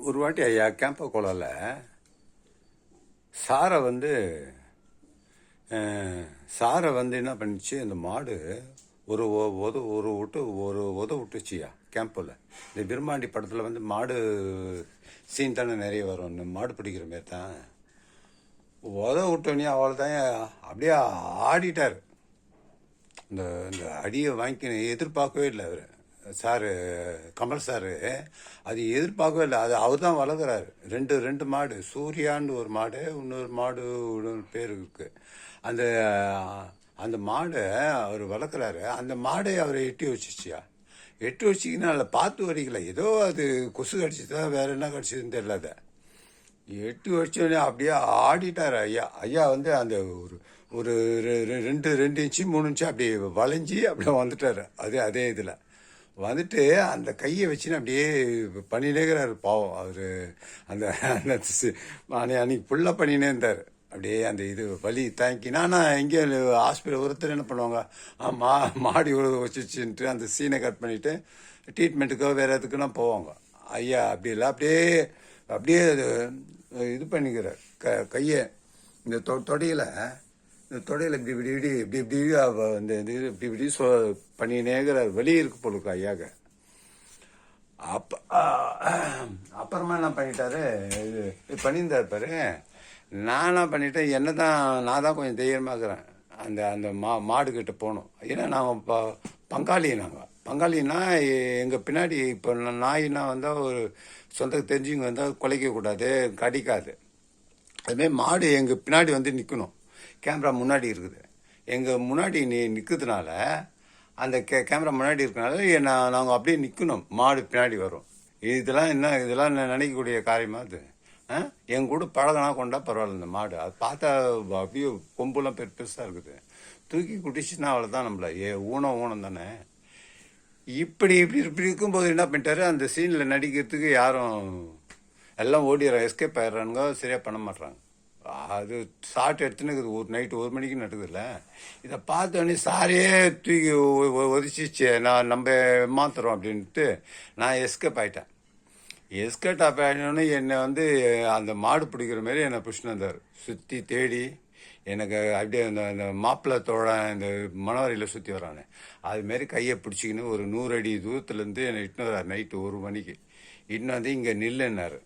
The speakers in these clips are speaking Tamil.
ஒரு வாட்டி ஐயா கேம்ப குளம்ல சாரை வந்து சாரை வந்து என்ன பண்ணிச்சு, அந்த மாடு ஒரு ஒரு உத விட்டுச்சியா கேம்பில். இந்த விரும்மாண்டி படத்தில் வந்து மாடு சீன் தானே நிறைய வரும், மாடு பிடிக்கிற மாரி தான். விட்டோன்னே அவள் தான் அப்படியே ஆடிட்டார். இந்த இந்த அடியை வாங்கி எதிர்பார்க்கவே இல்லை அவர் சாரு, கமல் சாரு. அது எதிர்பார்க்கவே இல்லை. அது அவர் தான் வளர்க்குறாரு. ரெண்டு மாடு, சூர்யான்னு ஒரு மாடு, இன்னொரு மாடு பேர் இருக்கு. அந்த அந்த மாடை அவர் வளர்க்குறாரு. அந்த மாடை அவரை எட்டி வச்சிச்சியா. எட்டி வச்சிக்கினா அதில் பார்த்து வடிக்கல, ஏதோ அது கொசு கடிச்சிதா வேற என்ன கடிச்சதுன்னு தெரியல. அதை எட்டி வச்சோடனே அப்படியே ஆடிட்டார் ஐயா. ஐயா வந்து அந்த ஒரு ஒரு ரெண்டு இன்ச்சு 3 இன்ச்சு அப்படி வளைஞ்சி அப்படியே வந்துட்டார். அதே இதில் வந்துட்டு அந்த கையை வச்சுன்னு அப்படியே பண்ணினேங்கிறாரு பாவம் அவர். அந்த அன்னைக்கு ஃபுல்லாக பண்ணினே இருந்தார். அப்படியே அந்த இது வலி தாங்கினா. நான் எங்கே ஹாஸ்பிட்டல் ஒருத்தர் என்ன பண்ணுவாங்க, மாடி வச்சுச்சுன்ட்டு அந்த சீனை கட் பண்ணிவிட்டு ட்ரீட்மெண்ட்டுக்கோ வேறு எதுக்குன்னா போவாங்க. ஐயா அப்படி இல்லை, அப்படியே இது பண்ணிக்கிறார். கையை இந்த தொடையில் இப்படி இந்த இது இப்படி பண்ணினேங்கிறார். வெளியே இருக்கு போலுக்கு ஐயாக. அப்புறமா என்ன பண்ணிட்டாரு, இது பண்ணியிருந்தார் பாரு. நான் என்ன பண்ணிட்டேன், நான் தான் கொஞ்சம் தைரியமாக்குறேன். அந்த மாடுகிட்ட போகணும். ஏன்னா நாங்கள் பங்காளின்னா எங்கள் பின்னாடி இப்போ நாயினா வந்தால் ஒரு சொந்தக்கு தெரிஞ்சுங்க வந்தால் குலைக்கக்கூடாது, கடிக்காது. அதுமாரி மாடு எங்கள் பின்னாடி வந்து நிற்கணும். கேமரா முன்னாடி இருக்குது. எங்கள் முன்னாடி நிற்கிறதுனால அந்த கேமரா முன்னாடி இருக்கனால நாங்கள் அப்படியே நிற்கணும். மாடு பின்னாடி வரும். இதெல்லாம் நினைக்கக்கூடிய காரியமா அது? என் கூட பழகினா கொண்டா பரவாயில்ல. இந்த மாடு அது பார்த்தா அப்படியே கொம்புலாம் பெருசாக இருக்குது. தூக்கி குடிச்சுன்னா அவ்வளோதான். நம்மள ஊனம் தானே. இப்படி இருக்கும்போது என்ன பண்ணிட்டாரு, அந்த சீனில் நடிக்கிறதுக்கு யாரும் எல்லாம் ஓடிடுறாங்க, எஸ்கேப் ஆயிடுறானுங்க, சரியாக பண்ண மாட்டுறாங்க. அது ஷார்ட் எடுத்துன்னு இருக்குது. ஒரு நைட்டு 1 மணிக்கு நடக்குதுல்ல. இதை பார்த்தோன்னே சாரையே தூக்கி ஒதிச்சிச்சு. நம்ம மாத்துறோம் அப்படின்ட்டு நான் எஸ்கேப் ஆகிட்டேன். எஸ்கேட் ஆகினோடனே என்னை வந்து அந்த மாடு பிடிக்கிற மாரி என்னை பிடிச்சின்னு வந்தார். சுற்றி தேடி எனக்கு அப்படியே அந்த மாப்பிள்ளை தோழன் இந்த மணவரையில் சுற்றி வரானே அதுமாரி கையை பிடிச்சிக்கின்னு ஒரு 100 அடி தூரத்துலேருந்து என்னை இட்டுன்னு வர்றார். நைட்டு 1 மணிக்கு இட்டுன்னு வந்து இங்கே நில்லுன்னாரு.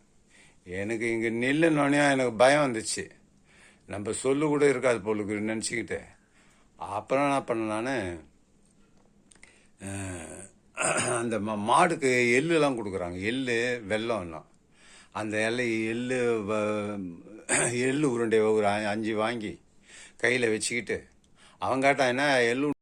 எனக்கு இங்கே நில்லுன்னொடனே எனக்கு பயம் வந்துச்சு. நம்ம சொல்லு கூட இருக்காது போலுக்கு நினச்சிக்கிட்டு. அப்புறம் என்ன பண்ண, நான் அந்த மாடுக்கு எள்ளுலாம் கொடுக்குறாங்க, வெல்லம். அந்த எள்ளு உருண்டை ஒரு 5 வாங்கி கையில் வச்சுக்கிட்டு அவங்காட்டா என்ன எள்ளு